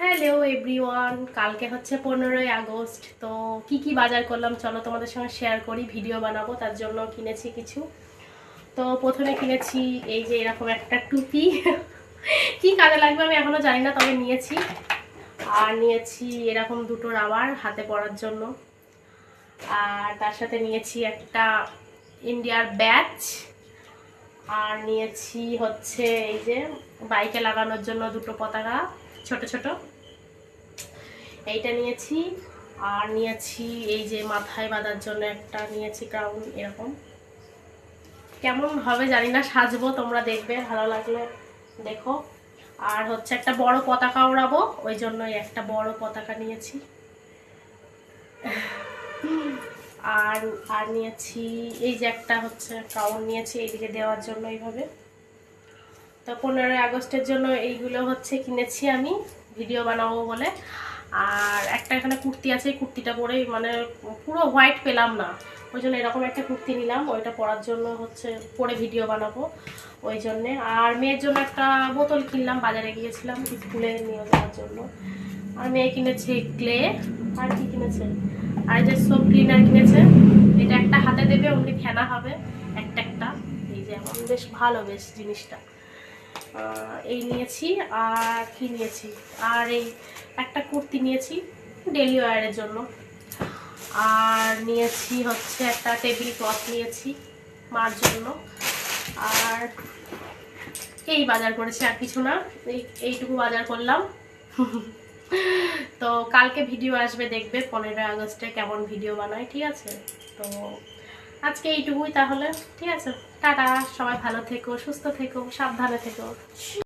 Hello everyone, কালকে হচ্ছে 15ই August. তো কি কি বাজার করলাম চলো তোমাদের সঙ্গে শেয়ার করি, ভিডিও বানাবো, তার জন্য কিনেছি কিছু। তো প্রথমে কিনেছি এই যে এরকম একটা টুপি কি কাজে লাগবে আমি এখনো জানি না, তবে নিয়েছি। আর নিয়েছি এরকম দুটো রাবার হাতে পরার জন্য। আর তার সাথে নিয়েছি একটা ইন্ডিয়ার ব্যাচ। আর নিয়েছি হচ্ছে এই যে বাইকে লাগানোর জন্য দুটো পতাকা ছোট ছোট, এইটা নিয়েছি। আর নিয়েছি এই যে মাথায় বাঁধার জন্য একটা নিয়েছি ক্রাউন, এরকম কেমন হবে জানি না, সাজবো, তোমরা দেখবে, ভালো লাগলে দেখো। আর হচ্ছে একটা বড় পতাকা ওড়াবো, ওই জন্যই একটা বড় পতাকা নিয়েছি। আর আর নিয়েছি এই যে একটা হচ্ছে ক্রাউন নিয়েছি এইদিকে দেওয়ার জন্য এইভাবে। তো 15ই আগস্টের জন্য এইগুলো হচ্ছে কিনেছি আমি ভিডিও বানাবো বলে। আর একটা এখানে কুর্তি আছে, এই কুর্তিটা পরেই মানে পুরো হোয়াইট পেলাম না, ওই জন্য এরকম একটা কুর্তি নিলাম, ওইটা পরার জন্য হচ্ছে পরে ভিডিও বানাবো ওই জন্যে। আর মেয়ের জন্য একটা বোতল কিনলাম, বাজারে গিয়েছিলাম স্কুলে নিয়ে যাওয়ার জন্য। আর মেয়ে কিনেছে ক্লে। আর কি কিনেছে, আর যে সোপ ক্লিনার কিনেছে, এটা একটা হাতে দেবে, অমনি ফেনা হবে একটা একটা, এই যে এমন বেশ ভালো বেশ জিনিসটা। এই নিয়েছি। আর কি নিয়েছি, আর এই একটা কুর্তি নিয়েছি ডেলি ওয়্যারের জন্য। আর নিয়েছি হচ্ছে একটা টেবিল ক্লথ নিয়েছি মার জন্য। আর এই বাজার করেছি, আর কিছু না, এইটুকু বাজার করলাম। তো কালকে ভিডিও আসবে, দেখবে 15ই আগস্টে কেমন ভিডিও বানাই, ঠিক আছে? তো আজকে এইটুকুই তাহলে, ঠিক আছে? টাটা, সবাই ভালো থেকো, সুস্থ থেকো, সাবধানে থেকো।